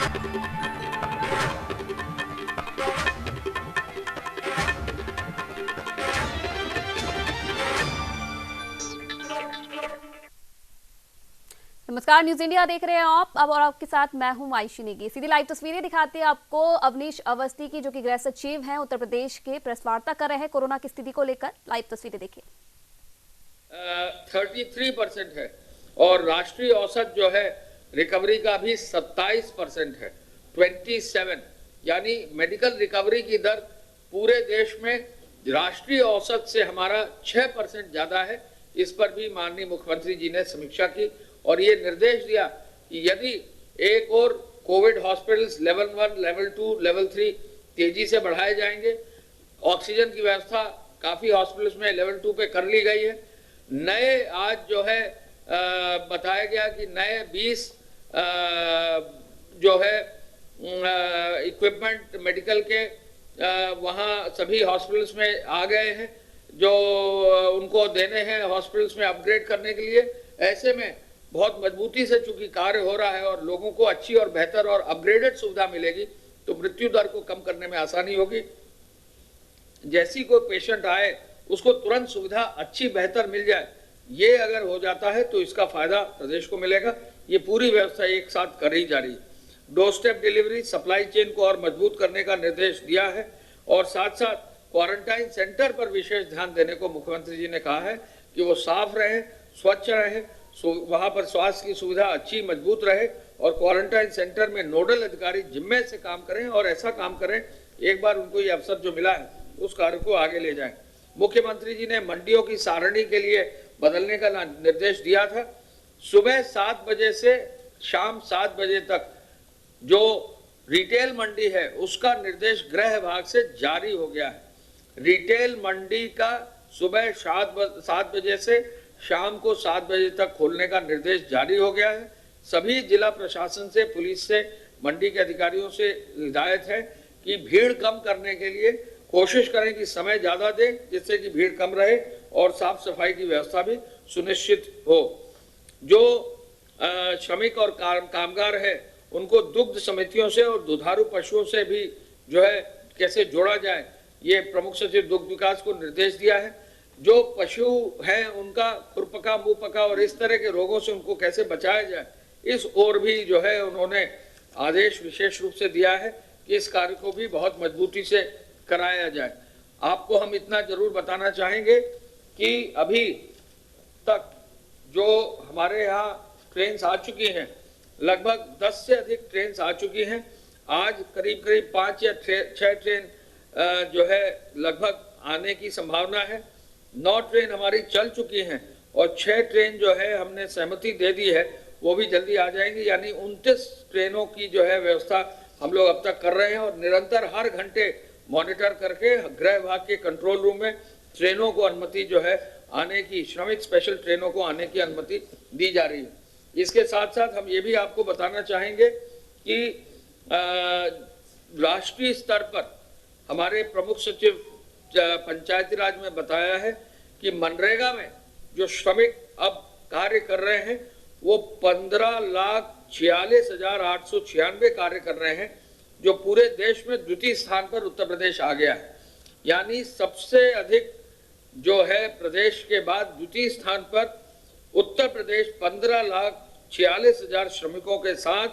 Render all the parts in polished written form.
नमस्कार, news India देख रहे हैं आप अब, और आपके साथ मैं हूं आयशी नेगी। सीधी लाइव तस्वीरें दिखाते हैं आपको अवनीश अवस्थी की, जो कि गृह सचिव हैं उत्तर प्रदेश के, प्रेस वार्ता कर रहे हैं कोरोना की स्थिति को लेकर। लाइव तस्वीरें देखिए। 33% है और राष्ट्रीय औसत जो है रिकवरी का भी 27% है, 27, यानी मेडिकल रिकवरी की दर पूरे देश में राष्ट्रीय औसत से हमारा 6% ज्यादा है। इस पर भी माननीय मुख्यमंत्री जी ने समीक्षा की और ये निर्देश दिया कि यदि एक और Covid hospitals level 1, level 2, level 3 तेजी से बढ़ाए जाएंगे। ऑक्सीजन की व्यवस्था काफी हॉस्पिटल्स में लेवल 2 पे कर ली गई है। नए आज जो है बताया गया कि नए 20 जो है इक्विपमेंट मेडिकल के वहाँ सभी हॉस्पिटल्स में आ गए हैं, जो उनको देने हैं हॉस्पिटल्स में अपग्रेड करने के लिए। ऐसे में बहुत मजबूती से चूंकि कार्य हो रहा है और लोगों को अच्छी और बेहतर और अपग्रेडेड सुविधा मिलेगी तो मृत्यु दर को कम करने में आसानी होगी। जैसी कोई पेशेंट आए उसको तुरंत सुविधा अच्छी बेहतर मिल जाए, ये अगर हो जाता है तो इसका फायदा प्रदेश को मिलेगा। ये पूरी व्यवस्था एक साथ कर ही जा रही है। Door step delivery, supply chain को और मजबूत करने का निर्देश दिया है और साथ साथ क्वारंटाइन सेंटर पर विशेष ध्यान देने को मुख्यमंत्री जी ने कहा है कि वो साफ रहे, स्वच्छ रहे, वहां पर स्वास्थ्य की सुविधा अच्छी मजबूत रहे और क्वारंटाइन सेंटर में नोडल अधिकारी जिम्मे से काम करें और ऐसा काम करें एक बार उनको ये अवसर जो मिला है उस कार्य को आगे ले जाएं। मुख्यमंत्री जी ने मंडियों की सारणी के लिए बदलने का निर्देश दिया था। सुबह 7 बजे से शाम 7 बजे तक जो रिटेल मंडी है उसका निर्देश गृह विभाग से जारी हो गया है। रिटेल मंडी का सुबह 7 बजे से शाम को 7 बजे तक खोलने का निर्देश जारी हो गया है। सभी जिला प्रशासन से, पुलिस से, मंडी के अधिकारियों से हिदायत है कि भीड़ कम करने के लिए कोशिश करें कि समय ज्यादा दें जिससे कि भीड़ कम रहे और साफ सफाई की व्यवस्था भी सुनिश्चित हो। जो श्रमिक और कामगार है उनको दुग्ध समितियों से और दुधारू पशुओं से भी जो है कैसे जोड़ा जाए, ये प्रमुख सचिव दुग्ध विकास को निर्देश दिया है। जो पशु हैं उनका खुरपका, मुंह पका और इस तरह के रोगों से उनको कैसे बचाया जाए, इस ओर भी जो है उन्होंने आदेश विशेष रूप से दिया है कि इस कार्य को भी बहुत मजबूती से कराया जाए। आपको हम इतना जरूर बताना चाहेंगे कि अभी तक जो हमारे यहाँ ट्रेन आ चुकी हैं, लगभग 10 से अधिक ट्रेन आ चुकी हैं। आज करीब 5 या 6 ट्रेन जो है लगभग आने की संभावना है। 9 ट्रेन हमारी चल चुकी हैं और 6 ट्रेन जो है हमने सहमति दे दी है, वो भी जल्दी आ जाएंगी। यानी 29 ट्रेनों की जो है व्यवस्था हम लोग अब तक कर रहे हैं और निरंतर हर घंटे मॉनिटर करके गृह विभाग के कंट्रोल रूम में ट्रेनों को अनुमति जो है आने की, श्रमिक स्पेशल ट्रेनों को आने की अनुमति दी जा रही है। इसके साथ साथ हम ये भी आपको बताना चाहेंगे कि राष्ट्रीय स्तर पर हमारे प्रमुख सचिव पंचायती राज में बताया है कि मनरेगा में जो श्रमिक अब कार्य कर रहे हैं वो 15,46,896 कार्य कर रहे हैं, जो पूरे देश में द्वितीय स्थान पर उत्तर प्रदेश आ गया है। यानी सबसे अधिक जो है प्रदेश के बाद द्वितीय स्थान पर उत्तर प्रदेश 15,46,000 श्रमिकों के साथ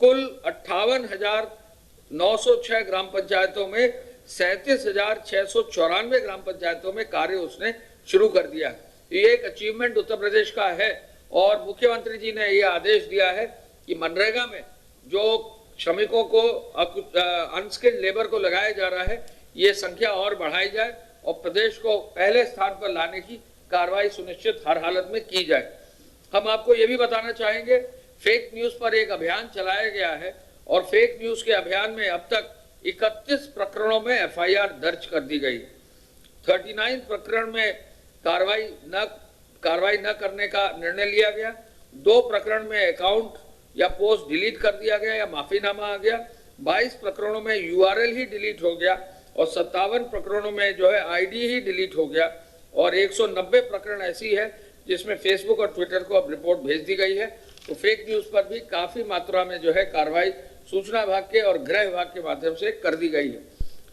कुल 58,906 ग्राम पंचायतों में 37,694 ग्राम पंचायतों में कार्य उसने शुरू कर दिया। ये एक अचीवमेंट उत्तर प्रदेश का है और मुख्यमंत्री जी ने ये आदेश दिया है कि मनरेगा में जो श्रमिकों को अनस्किल्ड लेबर को लगाया जा रहा है, ये संख्या और बढ़ाई जाए और प्रदेश को पहले स्थान पर लाने की कार्रवाई सुनिश्चित हर हालत में की जाए। हम आपको ये भी बताना चाहेंगे, फेक न्यूज पर एक अभियान चलाया गया है और फेक न्यूज के अभियान में अब तक 31 प्रकरणों में FIR दर्ज कर दी गई। 39 प्रकरण में कार्रवाई न करने का निर्णय लिया गया। 2 प्रकरण में अकाउंट या पोस्ट डिलीट कर दिया गया या माफीनामा आ गया। 22 प्रकरणों में URL ही डिलीट हो गया और 57 प्रकरणों में जो है ID ही डिलीट हो गया और 190 प्रकरण ऐसी है जिसमें फेसबुक और ट्विटर को अब रिपोर्ट भेज दी गई है। तो फेक न्यूज पर भी काफी मात्रा में जो है कार्रवाई सूचना विभाग के और गृह विभाग के माध्यम से कर दी गई है।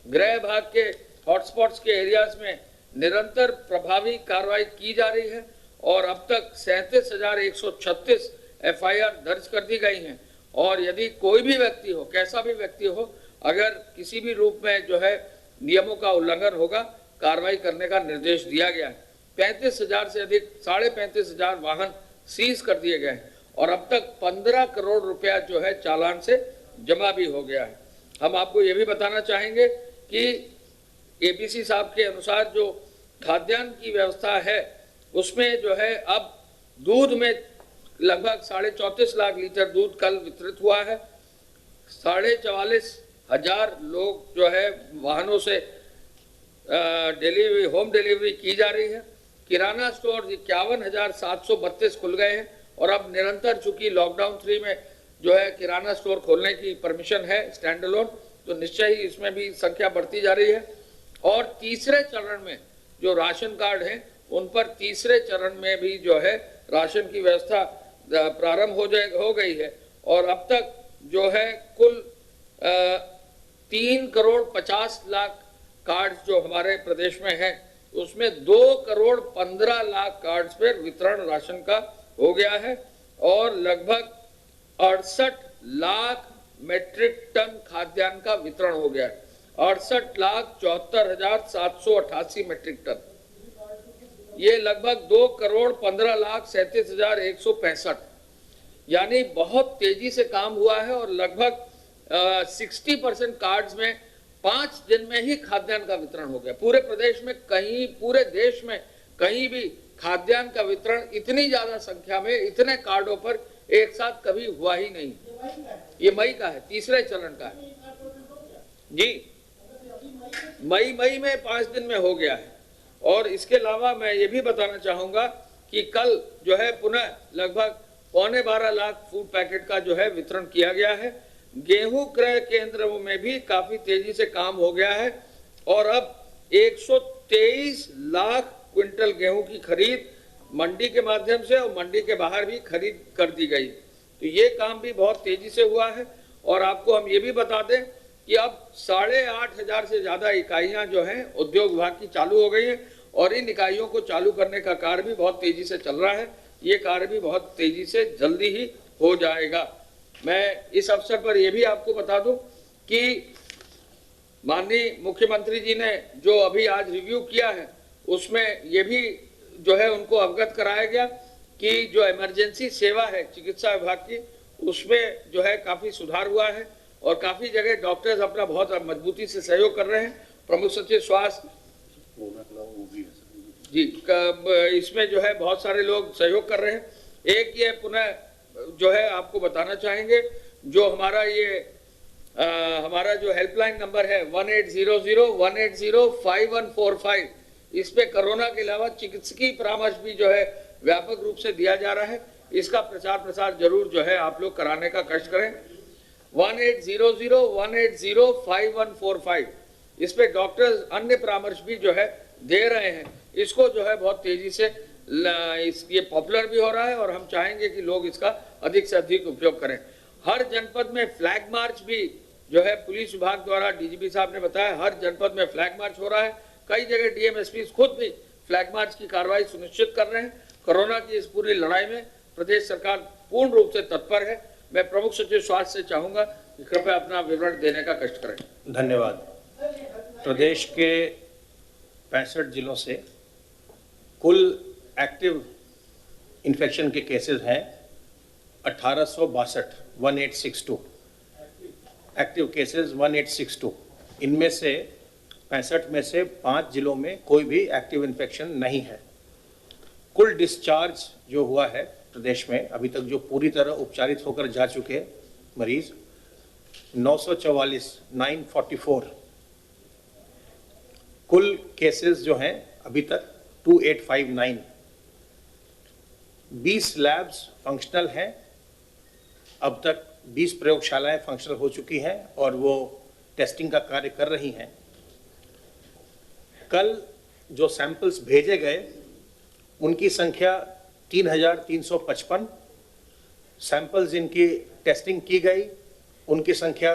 गृह विभाग के हॉटस्पॉट्स के एरियाज में निरंतर प्रभावी कार्रवाई की जा रही है और अब तक 37,136 FIR दर्ज कर दी गई हैं। और यदि कोई भी व्यक्ति हो, कैसा भी व्यक्ति हो, अगर किसी भी रूप में जो है नियमों का उल्लंघन होगा, कार्रवाई करने का निर्देश दिया गया है। 35,000 से अधिक 35,500 वाहन सीज कर दिए गए हैं और अब तक 15 करोड़ रुपया जो है चालान से जमा भी हो गया है। हम आपको ये भी बताना चाहेंगे कि APC साहब के अनुसार जो खाद्यान्न की व्यवस्था है उसमें जो है अब दूध में लगभग 34.5 लाख लीटर दूध कल वितरित हुआ है। 44,500 लोग जो है वाहनों से होम डिलीवरी की जा रही है। किराना स्टोर 51,732 खुल गए हैं और अब निरंतर चूंकि लॉकडाउन 3 में जो है किराना स्टोर खोलने की परमिशन है स्टैंड अलोन, तो निश्चय ही इसमें भी संख्या बढ़ती जा रही है। और तीसरे चरण में जो राशन कार्ड हैं उन पर तीसरे चरण में भी जो है राशन की व्यवस्था प्रारंभ हो गई है और अब तक जो है कुल 3 करोड़ 50 लाख कार्ड जो हमारे प्रदेश में है उसमें 2 करोड़ 15 लाख कार्ड्स पर वितरण राशन का हो गया है और लगभग 68 लाख मेट्रिक टन खाद्यान्न का वितरण हो गया है। 68,74,788 मेट्रिक टन, ये लगभग 2 करोड़ 15 लाख 37,165, यानी बहुत तेजी से काम हुआ है और लगभग 60% कार्ड्स में 5 दिन में ही खाद्यान्न का वितरण हो गया। पूरे प्रदेश में कहीं, पूरे देश में कहीं भी खाद्यान्न का वितरण इतनी ज्यादा संख्या में इतने कार्डों पर एक साथ कभी हुआ ही नहीं। ये मई का है, तीसरे चरण का है जी। मई में 5 दिन में हो गया है। और इसके अलावा मैं ये भी बताना चाहूंगा कि कल जो है पुनः लगभग 11.25 लाख फूड पैकेट का जो है वितरण किया गया है। गेहूं क्रय केंद्रों में भी काफी तेजी से काम हो गया है और अब 123 लाख क्विंटल गेहूं की खरीद मंडी के माध्यम से और मंडी के बाहर भी खरीद कर दी गई। तो ये काम भी बहुत तेजी से हुआ है। और आपको हम ये भी बता दें कि अब 8,500 से ज्यादा इकाइयां जो हैं उद्योग विभाग की चालू हो गई हैं और इन इकाइयों को चालू करने का कार्य भी बहुत तेजी से चल रहा है। ये कार्य भी बहुत तेजी से जल्दी ही हो जाएगा। मैं इस अवसर पर यह भी आपको बता दूं कि माननीय मुख्यमंत्री जी ने जो अभी आज रिव्यू किया है उसमें ये भी जो है उनको अवगत कराया गया कि जो इमरजेंसी सेवा है चिकित्सा विभाग की उसमें जो है काफी सुधार हुआ है और काफी जगह डॉक्टर्स अपना बहुत मजबूती से सहयोग कर रहे हैं। प्रमुख सचिव स्वास्थ्य जी इसमें जो है बहुत सारे लोग सहयोग कर रहे हैं। एक ये पुनः जो है आपको बताना चाहेंगे जो हमारा जो हेल्पलाइन नंबर है 1800-180-5145, इस पे कोरोना के अलावा चिकित्सकीय परामर्श भी जो है व्यापक रूप से दिया जा रहा है। इसका प्रचार प्रसार जरूर जो है आप लोग कराने का कष्ट करें। 1800-180-5145, इस पे डॉक्टर्स अन्य परामर्श भी जो है दे रहे हैं। इसको जो है बहुत तेजी से ये पॉपुलर भी हो रहा है और हम चाहेंगे कि लोग इसका अधिक से अधिक उपयोग करें। हर जनपद में फ्लैग मार्च भी जो है पुलिस विभाग द्वारा, डीजीपी साहब ने बताया, हर जनपद में फ्लैग मार्च हो रहा है। कई जगह डीएमएसपी खुद भी फ्लैग मार्च की कार्रवाई सुनिश्चित कर रहे हैं। कोरोना की इस पूरी लड़ाई में प्रदेश सरकार पूर्ण रूप से तत्पर है। मैं प्रमुख सचिव स्वास्थ्य से चाहूंगा कि कृपया अपना विवरण देने का कष्ट करें। धन्यवाद। प्रदेश के 65 जिलों से कुल एक्टिव इन्फेक्शन के केसेस हैं 1862, 1862 एक्टिव केसेस 1862। इनमें से 65 में से 5 जिलों में कोई भी एक्टिव इन्फेक्शन नहीं है। कुल डिस्चार्ज जो हुआ है प्रदेश में अभी तक जो पूरी तरह उपचारित होकर जा चुके हैं मरीज 944, 944। कुल केसेस जो हैं अभी तक 2859। 20 लैब्स फंक्शनल हैं। अब तक 20 प्रयोगशालाएं फंक्शनल हो चुकी हैं और वो टेस्टिंग का कार्य कर रही हैं। कल जो सैंपल्स भेजे गए उनकी संख्या 3,355 सैंपल्स जिनकी टेस्टिंग की गई उनकी संख्या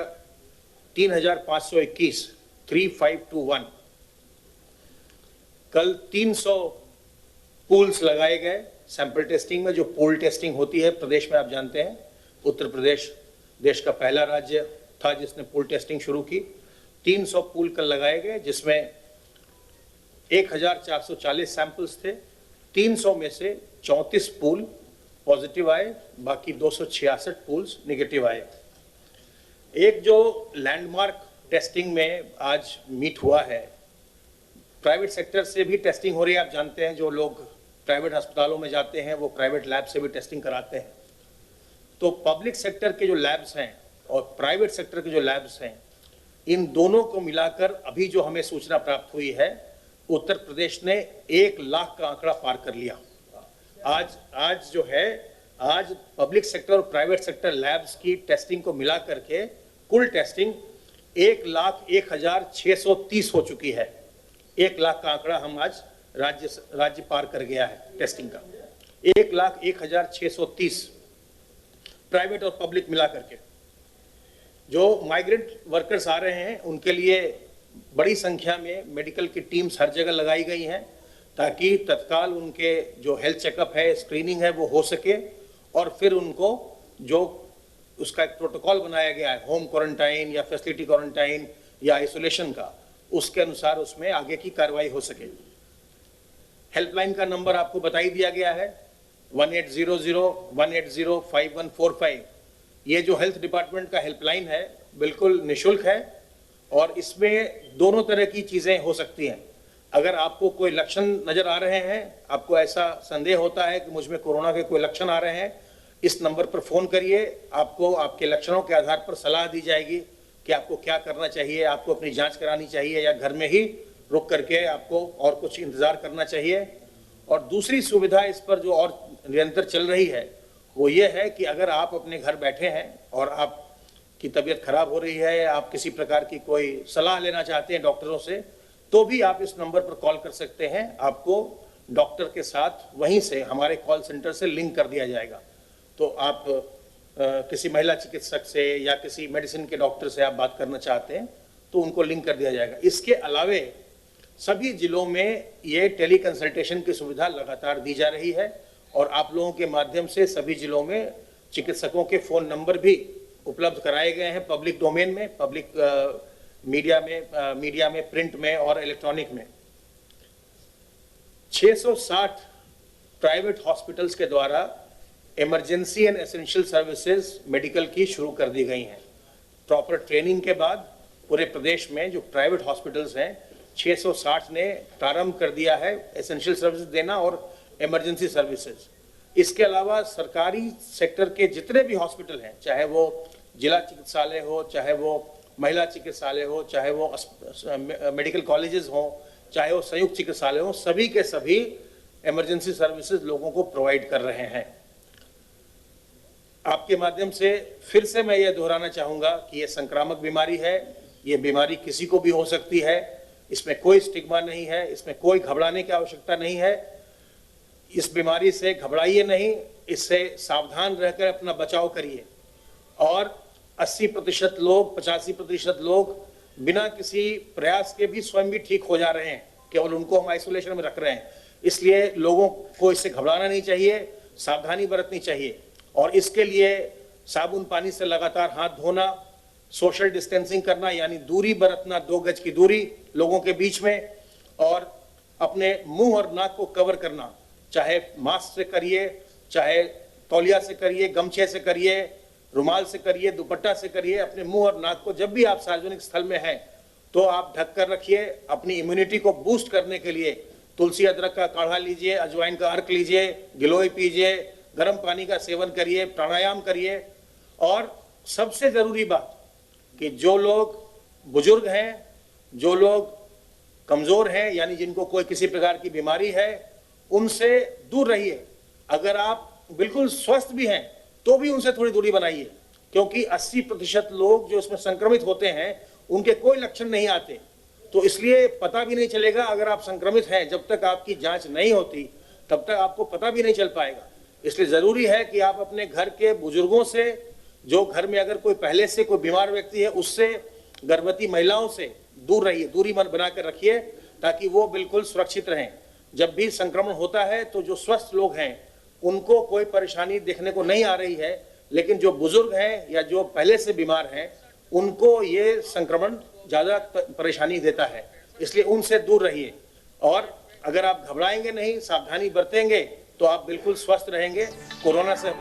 3521, 3521। कल 300 पूल्स लगाए गए सैंपल टेस्टिंग में, जो पूल टेस्टिंग होती है प्रदेश में। आप जानते हैं उत्तर प्रदेश देश का पहला राज्य था जिसने पूल टेस्टिंग शुरू की। 300 पूल कल लगाए गए जिसमें 1440 सैंपल्स थे। 300 में से 34 पूल पॉजिटिव आए, बाकी 266 पूल्स नेगेटिव आए। एक जो लैंडमार्क टेस्टिंग में आज मीट हुआ है, प्राइवेट सेक्टर से भी टेस्टिंग हो रही है। आप जानते हैं जो लोग प्राइवेट अस्पतालों में जाते हैं वो प्राइवेट लैब से भी टेस्टिंग कराते हैं। तो पब्लिक सेक्टर के जो लैब्स हैं और प्राइवेट सेक्टर के जो लैब्स हैं, इन दोनों को मिलाकर अभी जो हमें सूचना प्राप्त हुई है, उत्तर प्रदेश ने 1 लाख का आंकड़ा पार कर लिया। आज जो है, आज पब्लिक सेक्टर और प्राइवेट सेक्टर लैब्स की टेस्टिंग को मिला करके कुल टेस्टिंग 1,01,630 हो चुकी है। 1 लाख का आंकड़ा हम आज राज्य पार कर गया है टेस्टिंग का। 1,01,630 प्राइवेट और पब्लिक मिला करके। जो माइग्रेंट वर्कर्स आ रहे हैं उनके लिए बड़ी संख्या में मेडिकल की टीम्स हर जगह लगाई गई हैं ताकि तत्काल उनके जो हेल्थ चेकअप है, स्क्रीनिंग है, वो हो सके और फिर उनको जो उसका एक प्रोटोकॉल बनाया गया है होम क्वारंटाइन या फैसिलिटी क्वारंटाइन या आइसोलेशन का, उसके अनुसार उसमें आगे की कार्रवाई हो सके। हेल्पलाइन का नंबर आपको बता ही दिया गया है 1800-180-5145। ये जो हेल्थ डिपार्टमेंट का हेल्पलाइन है बिल्कुल निःशुल्क है और इसमें दोनों तरह की चीजें हो सकती हैं। अगर आपको कोई लक्षण नजर आ रहे हैं, आपको ऐसा संदेह होता है कि मुझ में कोरोना के कोई लक्षण आ रहे हैं, इस नंबर पर फोन करिए। आपको आपके लक्षणों के आधार पर सलाह दी जाएगी कि आपको क्या करना चाहिए, आपको अपनी जांच करानी चाहिए या घर में ही रुक करके आपको और कुछ इंतजार करना चाहिए। और दूसरी सुविधा इस पर जो और निरंतर चल रही है वो ये है कि अगर आप अपने घर बैठे हैं और आपकी तबीयत खराब हो रही है, आप किसी प्रकार की कोई सलाह लेना चाहते हैं डॉक्टरों से, तो भी आप इस नंबर पर कॉल कर सकते हैं। आपको डॉक्टर के साथ वहीं से हमारे कॉल सेंटर से लिंक कर दिया जाएगा। तो आप किसी महिला चिकित्सक से या किसी मेडिसिन के डॉक्टर से आप बात करना चाहते हैं तो उनको लिंक कर दिया जाएगा। इसके अलावे सभी जिलों में ये टेली कंसल्टेशन की सुविधा लगातार दी जा रही है और आप लोगों के माध्यम से सभी जिलों में चिकित्सकों के फोन नंबर भी उपलब्ध कराए गए हैं पब्लिक डोमेन में, पब्लिक मीडिया में, प्रिंट में और इलेक्ट्रॉनिक में। 660 प्राइवेट हॉस्पिटल्स के द्वारा emergency and essential services medical की शुरू कर दी गई हैं। प्रॉपर ट्रेनिंग के बाद पूरे प्रदेश में जो प्राइवेट हॉस्पिटल्स हैं 660 ने प्रारंभ कर दिया है एसेंशियल सर्विसेज देना और इमरजेंसी सर्विसेज। इसके अलावा सरकारी सेक्टर के जितने भी हॉस्पिटल हैं, चाहे वो जिला चिकित्सालय हो, चाहे वो महिला चिकित्सालय हो, चाहे वो मेडिकल कॉलेजेस हो, चाहे वो संयुक्त चिकित्सालय हो, सभी के सभी इमरजेंसी सर्विसेज लोगों को प्रोवाइड कर रहे हैं। आपके माध्यम से फिर से मैं ये दोहराना चाहूंगा कि ये संक्रामक बीमारी है, ये बीमारी किसी को भी हो सकती है, इसमें कोई स्टिग्मा नहीं है, इसमें कोई घबराने की आवश्यकता नहीं है। इस बीमारी से घबराइए नहीं, इससे सावधान रहकर अपना बचाव करिए। और 80% लोग, 85% लोग बिना किसी प्रयास के भी स्वयं भी ठीक हो जा रहे हैं, केवल उनको हम आइसोलेशन में रख रहे हैं। इसलिए लोगों को इससे घबराना नहीं चाहिए, सावधानी बरतनी चाहिए और इसके लिए साबुन पानी से लगातार हाथ धोना, सोशल डिस्टेंसिंग करना यानी दूरी बरतना, 2 गज की दूरी लोगों के बीच में, और अपने मुंह और नाक को कवर करना, चाहे मास्क से करिए, चाहे तौलिया से करिए, गमछे से करिए, रुमाल से करिए, दुपट्टा से करिए। अपने मुंह और नाक को जब भी आप सार्वजनिक स्थल में हैं तो आप ढक कर रखिए। अपनी इम्यूनिटी को बूस्ट करने के लिए तुलसी अदरक का काढ़ा लीजिए, अजवाइन का अर्क लीजिए, गिलोय पीजिए, गर्म पानी का सेवन करिए, प्राणायाम करिए। और सबसे जरूरी बात कि जो लोग बुजुर्ग हैं, जो लोग कमजोर हैं यानी जिनको कोई किसी प्रकार की बीमारी है, उनसे दूर रहिए। अगर आप बिल्कुल स्वस्थ भी हैं तो भी उनसे थोड़ी दूरी बनाइए, क्योंकि 80% लोग जो इसमें संक्रमित होते हैं उनके कोई लक्षण नहीं आते। तो इसलिए पता भी नहीं चलेगा अगर आप संक्रमित हैं, जब तक आपकी जांच नहीं होती तब तक आपको पता भी नहीं चल पाएगा। इसलिए जरूरी है कि आप अपने घर के बुजुर्गों से, जो घर में अगर कोई पहले से कोई बीमार व्यक्ति है उससे, गर्भवती महिलाओं से दूर रहिए, दूरी बनाकर रखिए ताकि वो बिल्कुल सुरक्षित रहें। जब भी संक्रमण होता है तो जो स्वस्थ लोग हैं उनको कोई परेशानी देखने को नहीं आ रही है, लेकिन जो बुजुर्ग हैं या जो पहले से बीमार हैं उनको ये संक्रमण ज्यादा परेशानी देता है, इसलिए उनसे दूर रहिए। और अगर आप घबराएंगे नहीं, सावधानी बरतेंगे तो आप बिल्कुल स्वस्थ रहेंगे कोरोना से।